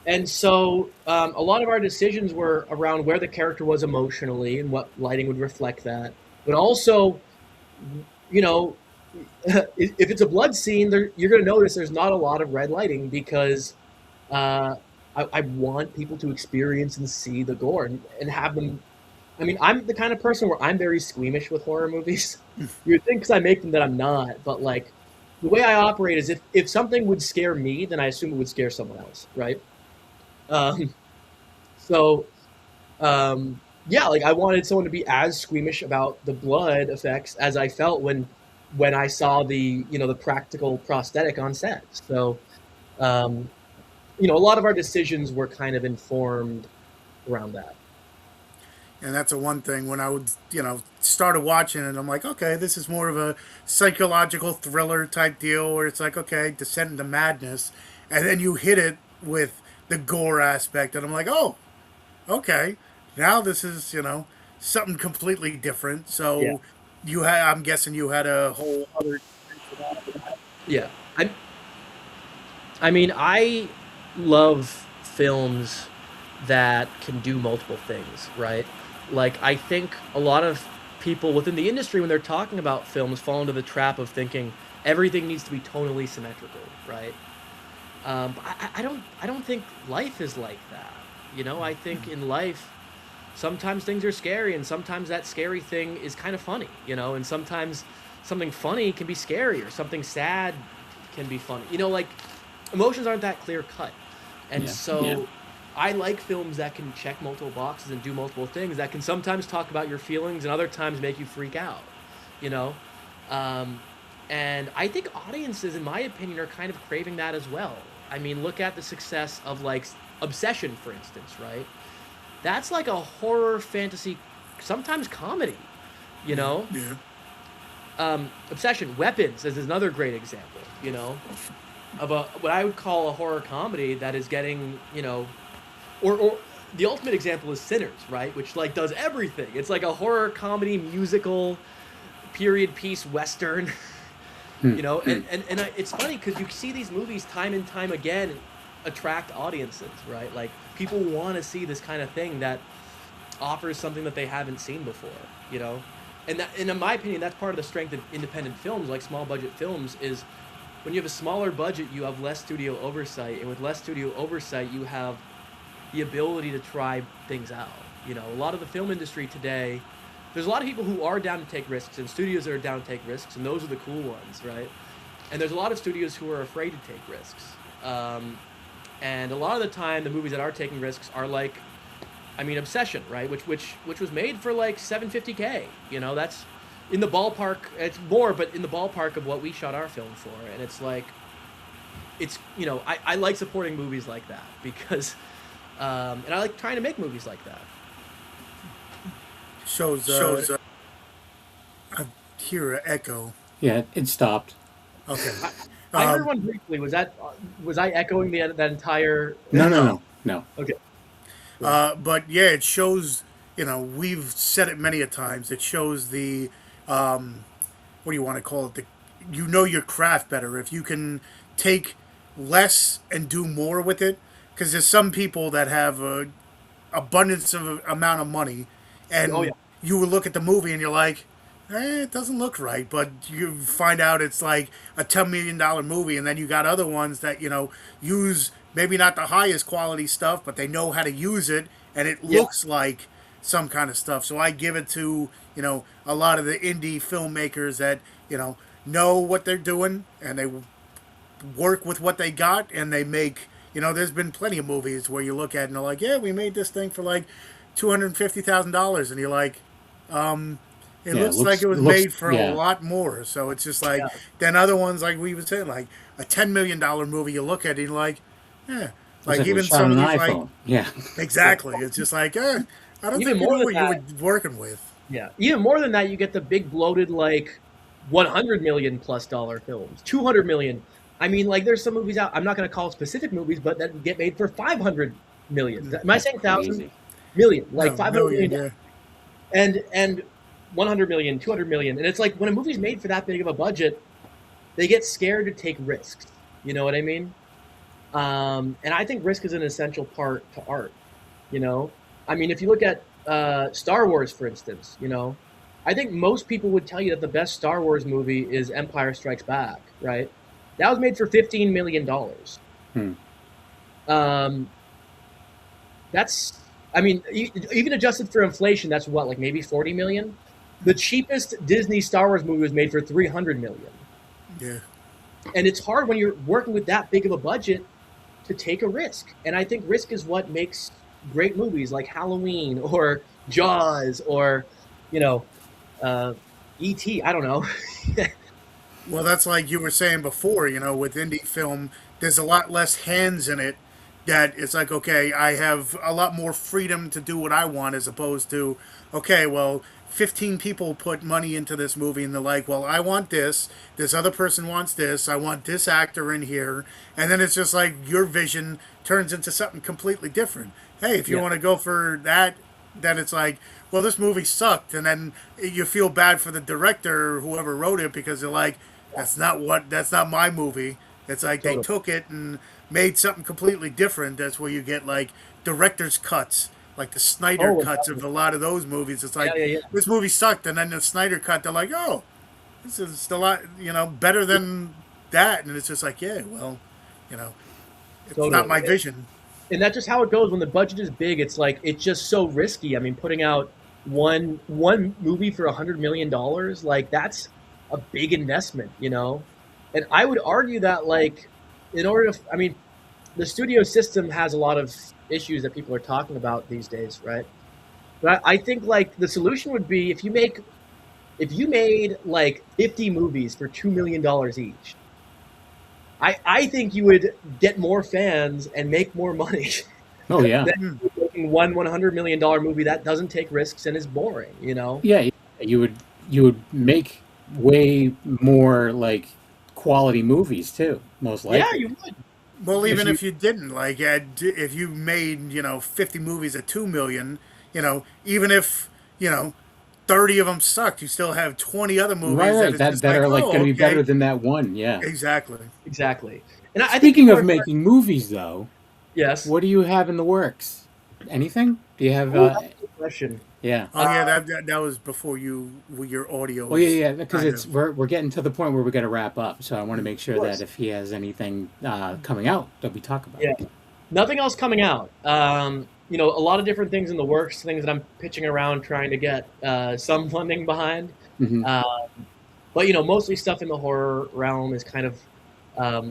And so a lot of our decisions were around where the character was emotionally and what lighting would reflect that. But also, you know, if it's a blood scene, you're going to notice there's not a lot of red lighting because I want people to experience and see the gore and have them. I mean, I'm the kind of person where I'm very squeamish with horror movies. You would think because I make them that I'm not, but like the way I operate is if something would scare me, then I assume it would scare someone else, right? Yeah, like I wanted someone to be as squeamish about the blood effects as I felt when I saw the practical prosthetic on set. So, you know, a lot of our decisions were kind of informed around that. And that's the one thing when I would, you know, started watching it, I'm like, okay, this is more of a psychological thriller type deal where it's like, okay, descent into madness. And then you hit it with the gore aspect. And I'm like, oh, okay, now this is, you know, something completely different. So yeah. I'm guessing you had a whole other. Yeah. I mean, I love films that can do multiple things, right? Like, I think a lot of people within the industry, when they're talking about films, fall into the trap of thinking everything needs to be tonally symmetrical, right? But I don't think life is like that. You know, I think in life, sometimes things are scary, and sometimes that scary thing is kind of funny, you know, and sometimes something funny can be scary, or something sad can be funny. You know, like, emotions aren't that clear cut. And I like films that can check multiple boxes and do multiple things, that can sometimes talk about your feelings and other times make you freak out, you know? And I think audiences, in my opinion, are kind of craving that as well. I mean, look at the success of, like, Obsession, for instance, right? That's like a horror, fantasy, sometimes comedy, you know? Yeah. Obsession, Weapons is another great example, you know, of what I would call a horror comedy that is getting, you know, or the ultimate example is Sinners, right? Which, like, does everything. It's like a horror comedy, musical, period piece, Western, you know? And it's funny because you see these movies time and time again attract audiences, right? Like, people want to see this kind of thing that offers something that they haven't seen before, you know? And in my opinion, that's part of the strength of independent films, like small budget films, is when you have a smaller budget, you have less studio oversight. And with less studio oversight, you have the ability to try things out, You know, a lot of the film industry today, there's a lot of people who are down to take risks, and studios that are down to take risks, and those are the cool ones, right? And there's a lot of studios who are afraid to take risks. And a lot of the time, the movies that are taking risks are like, I mean, Obsession, right? Which was made for like $750K. You know, that's in the ballpark. It's more, but in the ballpark of what we shot our film for. And it's like, it's, you know, I like supporting movies like that because, and I like trying to make movies like that. I hear an echo. Yeah, it stopped. Okay. I heard one briefly. Was I echoing that entire? No. Okay. But yeah, it shows. You know, we've said it many a times. It shows the, what do you want to call it? You know your craft better if you can take less and do more with it. Because there's some people that have a abundance of amount of money, and you will look at the movie and you're like, it doesn't look right, but you find out it's like a $10 million movie, and then you got other ones that, you know, use maybe not the highest quality stuff, but they know how to use it, and it looks like some kind of stuff. So I give it to, you know, a lot of the indie filmmakers that, you know what they're doing, and they work with what they got, and they make, you know, there's been plenty of movies where you look at it and they're like, yeah, we made this thing for like $250,000, and you're like, it looks like it was made for a lot more. So it's just like, then other ones, like we were saying, like a $10 million movie, you look at it and you're like, like even some of these, like, exactly. It's just like, I don't even think you know what you were working with. Yeah. Even more than that, you get the big bloated, like $100 million plus films, $200 million. I mean, like there's some movies out, I'm not going to call specific movies, but that get made for $500 million. Am I saying $1,000 million? Like $500 million. And 100 million, 200 million. And it's like when a movie's made for that big of a budget, they get scared to take risks. You know what I mean? And I think risk is an essential part to art. You know, I mean, if you look at Star Wars, for instance, you know, I think most people would tell you that the best Star Wars movie is Empire Strikes Back, right? That was made for $15 million. That's, I mean, even adjusted for inflation, that's what, like maybe 40 million? The cheapest Disney Star Wars movie was made for 300 million. Yeah. And it's hard when you're working with that big of a budget to take a risk. And I think risk is what makes great movies like Halloween or Jaws or, you know, E.T., I don't know. Well, that's like you were saying before, you know, with indie film, there's a lot less hands in it, that it's like, okay, I have a lot more freedom to do what I want, as opposed to, okay, well, 15 people put money into this movie and they're like, well, I want this other person wants this, I want this actor in here, and then it's just like your vision turns into something completely different. Hey, if you want to go for that, then it's like, well, this movie sucked, and then you feel bad for the director or whoever wrote it, because they're like, that's not my movie. It's like they took it and made something completely different. That's where you get like director's cuts, like the Snyder cuts of a lot of those movies. It's like, this movie sucked, and then the Snyder cut, they're like, oh, this is a lot, you know, better than that. And it's just like, yeah, well, you know, it's not my vision. And that's just how it goes when the budget is big. It's like, it's just so risky. I mean, putting out one movie for $100 million, like that's a big investment, you know? And I would argue that, like, in order to, I mean, the studio system has a lot of issues that people are talking about these days, right? But I think, like, the solution would be if you made like 50 movies for $2 million each, I think you would get more fans and make more money. Oh yeah. Than making one $100 million movie that doesn't take risks and is boring, you know? Yeah, you would make way more like quality movies too, most likely. Yeah, you would. Well, even if you didn't, like, if you made, you know, 50 movies at $2 million, you know, even if, you know, 30 of them sucked, you still have 20 other movies that are like going to be better than that one. Yeah, exactly. And speaking of making movies, though, yes, what do you have in the works? Anything? Do you have? That's a good question. Yeah. Oh yeah, that was before your audio. Well, yeah, because we're getting to the point where we got to wrap up. So I want to make sure that if he has anything coming out, that we talk about. Yeah. Nothing else coming out. You know, a lot of different things in the works, things that I'm pitching around trying to get some funding behind. Mm-hmm. But, you know, mostly stuff in the horror realm is kind of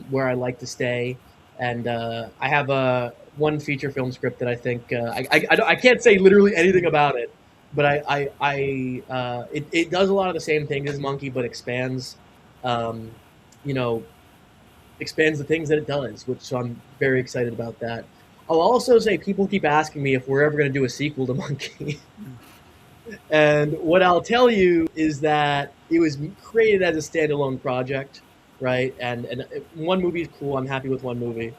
where I like to stay. And I have one feature film script that I think I can't say literally anything about it, but it does a lot of the same things as Monkey, but expands, you know, expands the things that it does, which so I'm very excited about that. I'll also say people keep asking me if we're ever going to do a sequel to Monkey. And what I'll tell you is that it was created as a standalone project, right? And one movie is cool. I'm happy with one movie.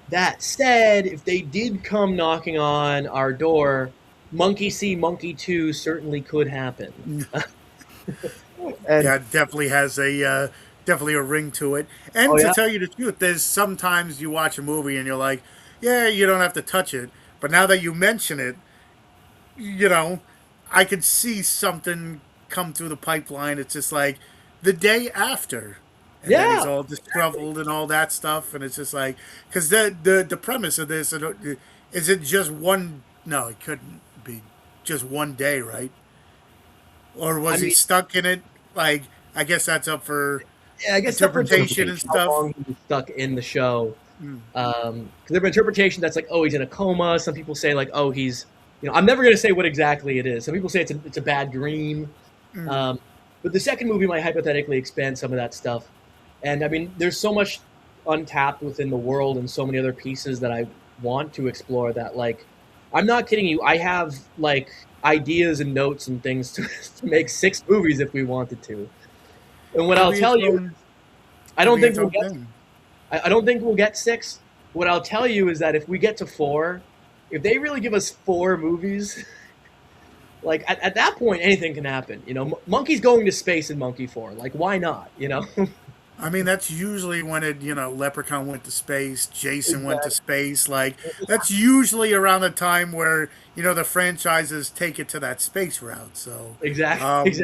That said, if they did come knocking on our door, Monkey See, Monkey 2 certainly could happen. Yeah, it definitely has definitely a ring to it. And to tell you the truth, there's sometimes you watch a movie and you're like, yeah, you don't have to touch it. But now that you mention it, you know, I could see something come through the pipeline. It's just like the day after. And then he's all disgruntled and all that stuff. And it's just like, because the premise of this, is it just one, no, it couldn't be just one day, right? Or was he stuck in it? Like, I guess that's up for interpretation and stuff. How long he was stuck in the show. Because there have been interpretations that's like, oh, he's in a coma. Some people say like, oh, he's, you know, I'm never going to say what exactly it is. Some people say it's a bad dream. But the second movie might hypothetically expand some of that stuff. And I mean, there's so much untapped within the world and so many other pieces that I want to explore that, like, I'm not kidding you. I have like ideas and notes and things to make 6 movies if we wanted to. And what I'll tell you, I don't think we'll get 6. What I'll tell you is that if we get to 4, if they really give us 4 movies, like at that point, anything can happen. You know, Monkey's going to space in Monkey 4. Like, why not? You know. I mean, that's usually when Leprechaun went to space, Jason went to space. Like, that's usually around the time where, the franchises take it to that space route. So exactly.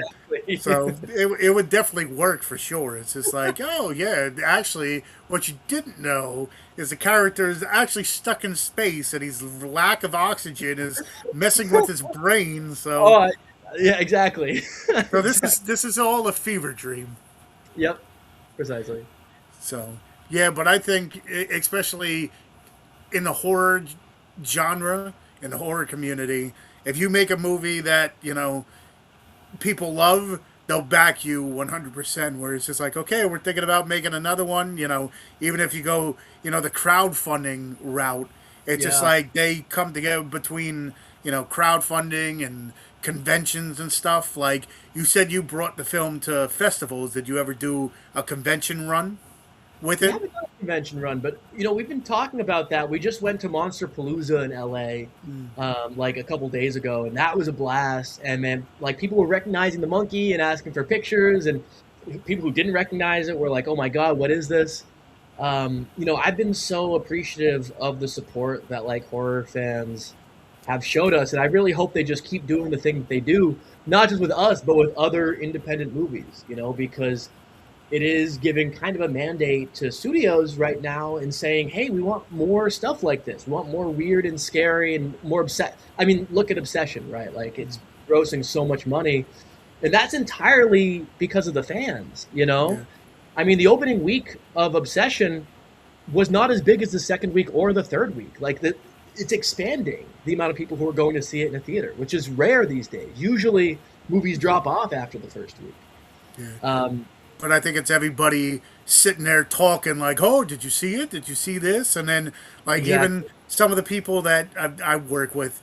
So it would definitely work for sure. It's just like, oh yeah, actually, what you didn't know is the character is actually stuck in space, and his lack of oxygen is messing with his brain. So yeah, exactly. So this is all a fever dream. Yep. Precisely. So, yeah, but I think, especially in the horror genre, in the horror community, if you make a movie that, people love, they'll back you 100%, where it's just like, okay, we're thinking about making another one, even if you go, the crowdfunding route, it's just like they come together between, crowdfunding and conventions and stuff. Like, you said you brought the film to festivals. Did you ever do a convention run with it? We haven't done a convention run, but we've been talking about that. We just went to Monsterpalooza in LA like a couple days ago, and that was a blast. And man, like, people were recognizing the monkey and asking for pictures, and people who didn't recognize it were like, oh my god, what is this? I've been so appreciative of the support that like horror fans have showed us, and I really hope they just keep doing the thing that they do, not just with us, but with other independent movies, because it is giving kind of a mandate to studios right now and saying, hey, we want more stuff like this. We want more weird and scary and more I mean, look at Obsession, right? Like, it's grossing so much money, and that's entirely because of the fans, Yeah. I mean, the opening week of Obsession was not as big as the second week or the third week. Like, it's expanding the amount of people who are going to see it in a theater, which is rare these days. Usually movies drop off after the first week. Yeah. But I think it's everybody sitting there talking like, oh, did you see it? Did you see this? And then, like, even some of the people that I work with,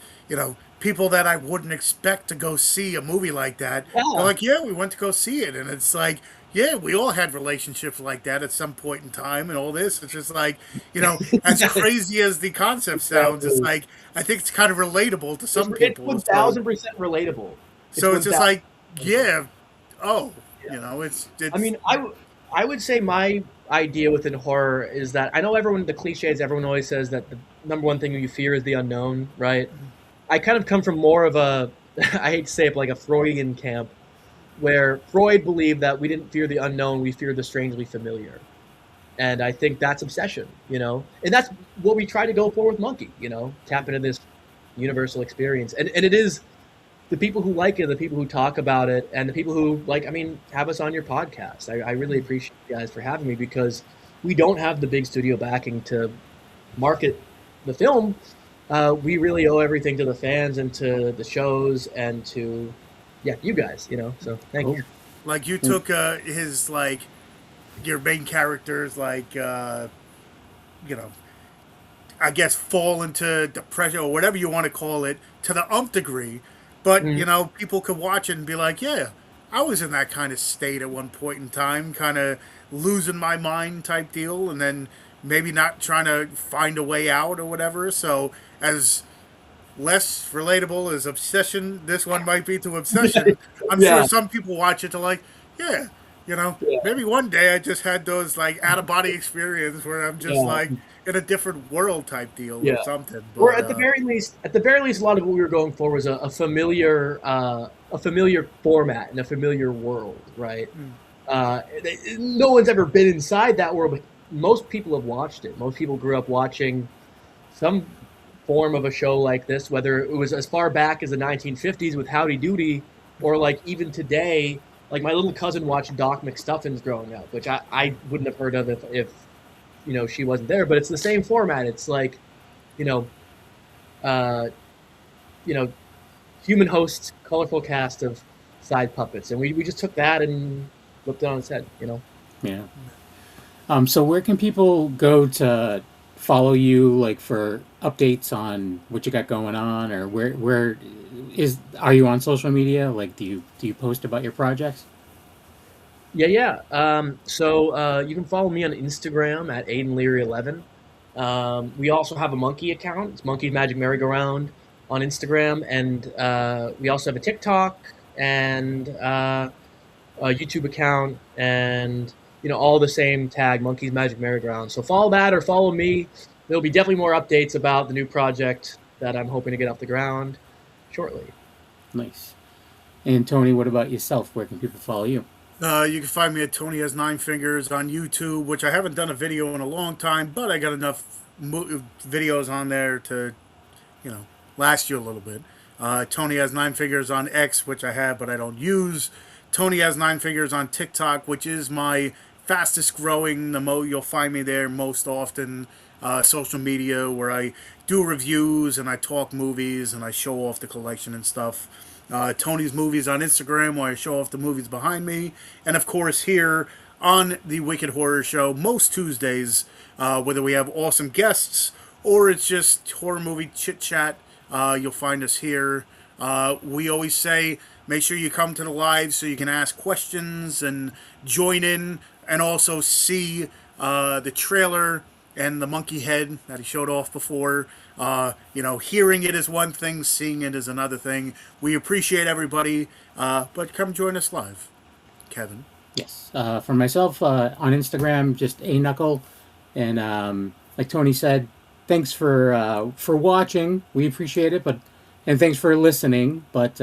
people that I wouldn't expect to go see a movie like that, they're like, yeah, we went to go see it. And it's like, yeah, we all had relationships like that at some point in time and all this. It's just like, as crazy as the concept sounds, it's like, I think it's kind of relatable to some people. It's 1,000% relatable. So it's just like, it's I mean, I would say my idea within horror is that I know the cliches, everyone always says that the number one thing you fear is the unknown, right? I kind of come from more of a, I hate to say it, but like a Freudian camp, where Freud believed that we didn't fear the unknown, we feared the strangely familiar. And I think that's obsession, and that's what we try to go for with Monkey, tap into this universal experience. And it is the people who like it, the people who talk about it, and the people who have us on your podcast. I really appreciate you guys for having me, because we don't have the big studio backing to market the film. We really owe everything to the fans and to the shows and to, you guys, so thank you. Like you took his, your main characters, I guess fall into depression or whatever you want to call it to the nth degree. But, people could watch it and be like, yeah, I was in that kind of state at one point in time, kind of losing my mind type deal, and then maybe not trying to find a way out or whatever. So as less relatable as Obsession, this one might be to Obsession, I'm sure some people watch it to maybe one day I just had those out-of-body experience where I'm just in a different world type deal or something. But, or at the very least, a lot of what we were going for was a familiar format and a familiar world, right? No one's ever been inside that world, but most people have watched it. Most people grew up watching some form of a show like this, whether it was as far back as the 1950s with Howdy Doody, or even today. My little cousin watched Doc McStuffins growing up, which I wouldn't have heard of if she wasn't there. But it's the same format. It's human hosts, colorful cast of side puppets, and we just took that and flipped it on its head. Yeah. So where can people go to follow you, for updates on what you got going on, or are you on social media? Do you post about your projects? Yeah. So you can follow me on Instagram at Aidan Leary 11. We also have a Monkey account. It's Monkey's Magic Merry-Go-Round on Instagram, and we also have a TikTok and a YouTube account, and all the same tag, Monkey's Magic Merry-Go-Round. So follow that or follow me. There'll be definitely more updates about the new project that I'm hoping to get off the ground shortly. Nice. And Tony, what about yourself? Where can people follow you? You can find me at Tony Has Nine Fingers on YouTube, which I haven't done a video in a long time, but I got enough videos on there to, last you a little bit. Tony Has Nine Fingers on X, which I have, but I don't use. Tony Has Nine Fingers on TikTok, which is my fastest growing. You'll find me there most often. Social media, where I do reviews and I talk movies and I show off the collection and stuff. Tony's Movies on Instagram, where I show off the movies behind me. And of course here on the Wicked Horror Show, most Tuesdays, whether we have awesome guests or it's just horror movie chit chat, you'll find us here. We always say, make sure you come to the live so you can ask questions and join in, and also see the trailer and the monkey head that he showed off before. Hearing it is one thing, seeing it is another thing. We appreciate everybody, but come join us live. Kevin? Yes. For myself, on Instagram, just A Knuckle. And like Tony said, thanks for watching. We appreciate it, and thanks for listening. But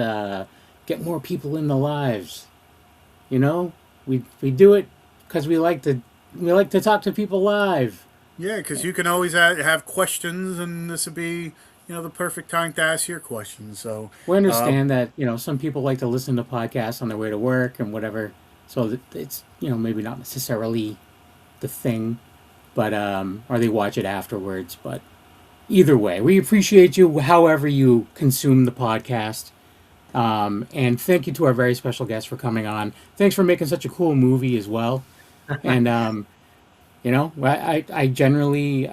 get more people in the lives. We do it because we like to talk to people live. Yeah, because you can always have questions, and this would be, the perfect time to ask your questions. So we understand that, some people like to listen to podcasts on their way to work and whatever. So it's, maybe not necessarily the thing, but or they watch it afterwards. But either way, we appreciate you however you consume the podcast. And thank you to our very special guest for coming on. Thanks for making such a cool movie as well. And I genuinely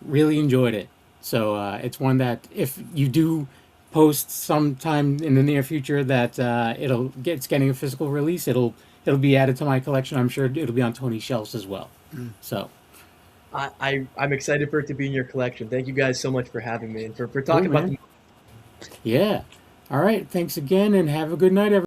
really enjoyed it. So it's one that if you do post sometime in the near future that it's getting a physical release, it'll be added to my collection. I'm sure it'll be on Tony's shelves as well. So I'm excited for it to be in your collection. Thank you guys so much for having me and for talking about. Yeah. All right. Thanks again, and have a good night, everyone.